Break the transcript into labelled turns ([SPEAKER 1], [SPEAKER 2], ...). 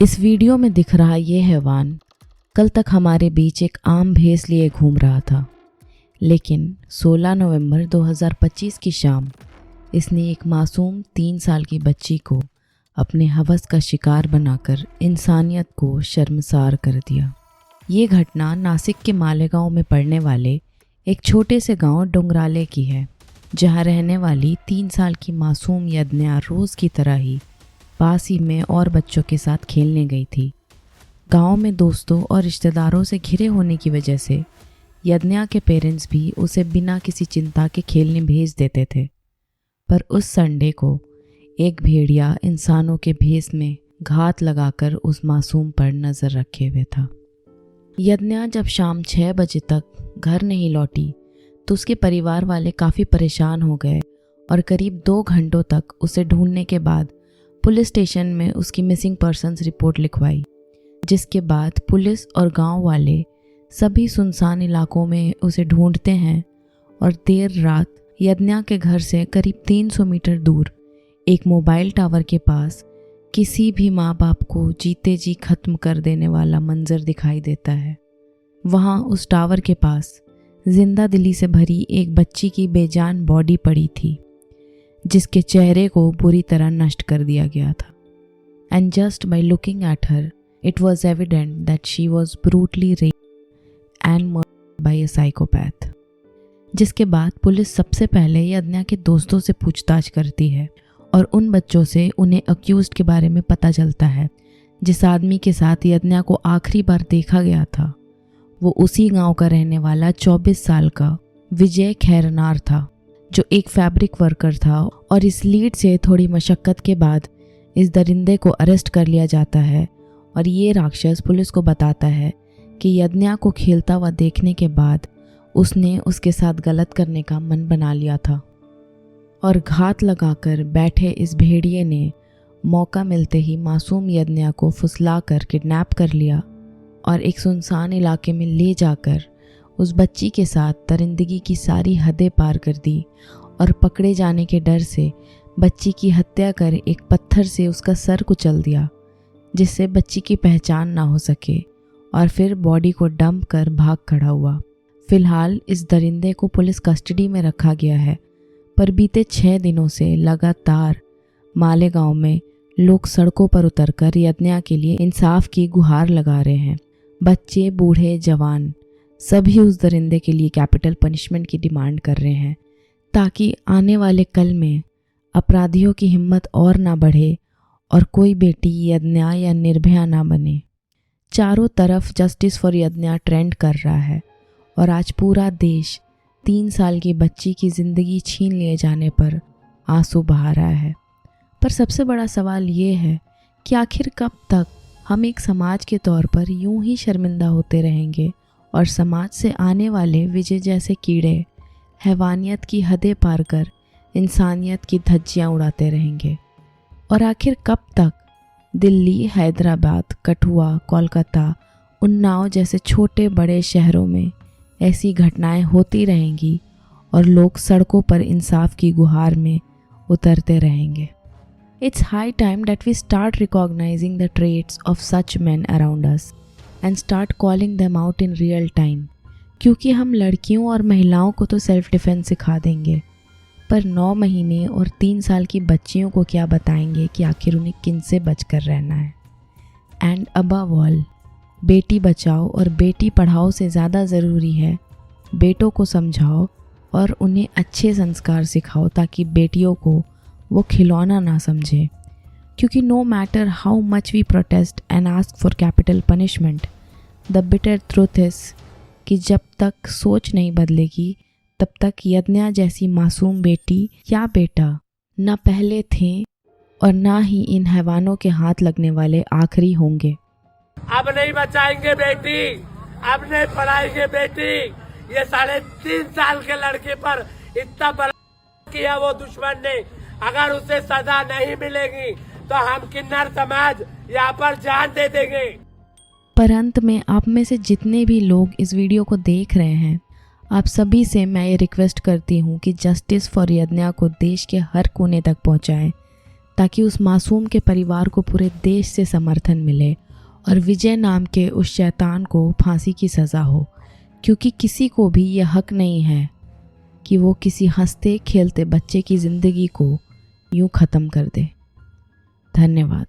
[SPEAKER 1] इस वीडियो में दिख रहा ये हैवान कल तक हमारे बीच एक आम भैंस लिए घूम रहा था, लेकिन 16 नवंबर 2025 की शाम इसने एक मासूम 3 साल की बच्ची को अपने हवस का शिकार बनाकर इंसानियत को शर्मसार कर दिया। ये घटना नासिक के मालेगांव में पड़ने वाले एक छोटे से गांव डोंगराले की है, जहां रहने वाली 3 साल की मासूम यज्ञा रोज़ की तरह ही पास ही में और बच्चों के साथ खेलने गई थी। गांव में दोस्तों और रिश्तेदारों से घिरे होने की वजह से यज्ञा के पेरेंट्स भी उसे बिना किसी चिंता के खेलने भेज देते थे। पर उस संडे को एक भेड़िया इंसानों के भेष में घात लगाकर उस मासूम पर नज़र रखे हुए था। यज्ञा जब शाम 6 बजे तक घर नहीं लौटी तो उसके परिवार वाले काफ़ी परेशान हो गए और करीब 2 घंटों तक उसे ढूंढने के बाद पुलिस स्टेशन में उसकी मिसिंग पर्सन्स रिपोर्ट लिखवाई, जिसके बाद पुलिस और गांव वाले सभी सुनसान इलाकों में उसे ढूंढते हैं और देर रात यज्ञा के घर से करीब 300 मीटर दूर एक मोबाइल टावर के पास किसी भी माँ बाप को जीते जी खत्म कर देने वाला मंजर दिखाई देता है। वहाँ उस टावर के पास जिंदा दिली से भरी एक बच्ची की बेजान बॉडी पड़ी थी, जिसके चेहरे को बुरी तरह नष्ट कर दिया गया था। And just by looking at her it was evident that she was brutally raped and murdered by a psychopath. जिसके बाद पुलिस सबसे पहले यज्ञा के दोस्तों से पूछताछ करती है और उन बच्चों से उन्हें अक्यूज्ड के बारे में पता चलता है। जिस आदमी के साथ यज्ञा को आखिरी बार देखा गया था वो उसी गांव का रहने वाला 24 साल का विजय खैरनार था, जो एक फैब्रिक वर्कर था। और इस लीड से थोड़ी मशक्क़त के बाद इस दरिंदे को अरेस्ट कर लिया जाता है और ये राक्षस पुलिस को बताता है कि यज्ञा को खेलता हुआ देखने के बाद उसने उसके साथ गलत करने का मन बना लिया था और घात लगाकर बैठे इस भेड़िए ने मौका मिलते ही मासूम यज्ञा को फुसलाकर किडनैप कर लिया और एक सुनसान इलाके में ले जाकर उस बच्ची के साथ दरिंदगी की सारी हदें पार कर दी और पकड़े जाने के डर से बच्ची की हत्या कर एक पत्थर से उसका सर कुचल दिया, जिससे बच्ची की पहचान ना हो सके, और फिर बॉडी को डंप कर भाग खड़ा हुआ। फिलहाल इस दरिंदे को पुलिस कस्टडी में रखा गया है, पर बीते 6 दिनों से लगातार मालेगांव में लोग सड़कों पर उतरकर यज्ञा के लिए इंसाफ की गुहार लगा रहे हैं। बच्चे, बूढ़े, जवान सभी उस दरिंदे के लिए कैपिटल पनिशमेंट की डिमांड कर रहे हैं, ताकि आने वाले कल में अपराधियों की हिम्मत और ना बढ़े और कोई बेटी यज्ञा या निर्भया ना बने। चारों तरफ जस्टिस फॉर यज्ञा ट्रेंड कर रहा है और आज पूरा देश 3 साल की बच्ची की ज़िंदगी छीन लिए जाने पर आंसू बहा रहा है। पर सबसे बड़ा सवाल ये है कि आखिर कब तक हम एक समाज के तौर पर यूं ही शर्मिंदा होते रहेंगे और समाज से आने वाले विजय जैसे कीड़े हैवानियत की हदें पार कर इंसानियत की धज्जियां उड़ाते रहेंगे। और आखिर कब तक दिल्ली, हैदराबाद, कठुआ, कोलकाता, उन्नाव जैसे छोटे बड़े शहरों में ऐसी घटनाएं होती रहेंगी और लोग सड़कों पर इंसाफ की गुहार में उतरते रहेंगे। It's high time that we start recognizing the traits of such men around us and start calling them out in real time, क्योंकि हम लड़कियों और महिलाओं को तो सेल्फ डिफेंस सिखा देंगे, पर 9 महीने और 3 साल की बच्चियों को क्या बताएंगे कि आखिर उन्हें किन से बचकर रहना है। And above all, Beti Bachao और बेटी पढ़ाओ से ज़्यादा ज़रूरी है बेटों को समझाओ और उन्हें अच्छे संस्कार सिखाओ, ताकि बेटियों को वो खिलौना ना समझे। क्योंकि no matter how much we protest and ask for capital punishment, the bitter truth is कि जब तक सोच नहीं बदलेगी तब तक यज्ञा जैसी मासूम बेटी या बेटा न पहले थे और ना ही इन हैवानों के हाथ लगने वाले आखिरी होंगे।
[SPEAKER 2] अब नहीं बचाएंगे बेटी, अब नहीं पढ़ाएंगे बेटी। ये 3.5 साल के लड़के पर इतना बड़ा किया वो दुश्मन ने, अगर उसे सजा नहीं मिलेगी तो हम किन्नर समाज यहाँ पर जान दे देंगे।
[SPEAKER 1] पर अंत में आप में से जितने भी लोग इस वीडियो को देख रहे हैं, आप सभी से मैं ये रिक्वेस्ट करती हूँ कि जस्टिस फॉर यज्ञा को देश के हर कोने तक पहुँचाएं, ताकि उस मासूम के परिवार को पूरे देश से समर्थन मिले और विजय नाम के उस शैतान को फांसी की सज़ा हो, क्योंकि किसी को भी यह हक नहीं है कि वो किसी हंसते खेलते बच्चे की ज़िंदगी को यूं ख़त्म कर दे। धन्यवाद।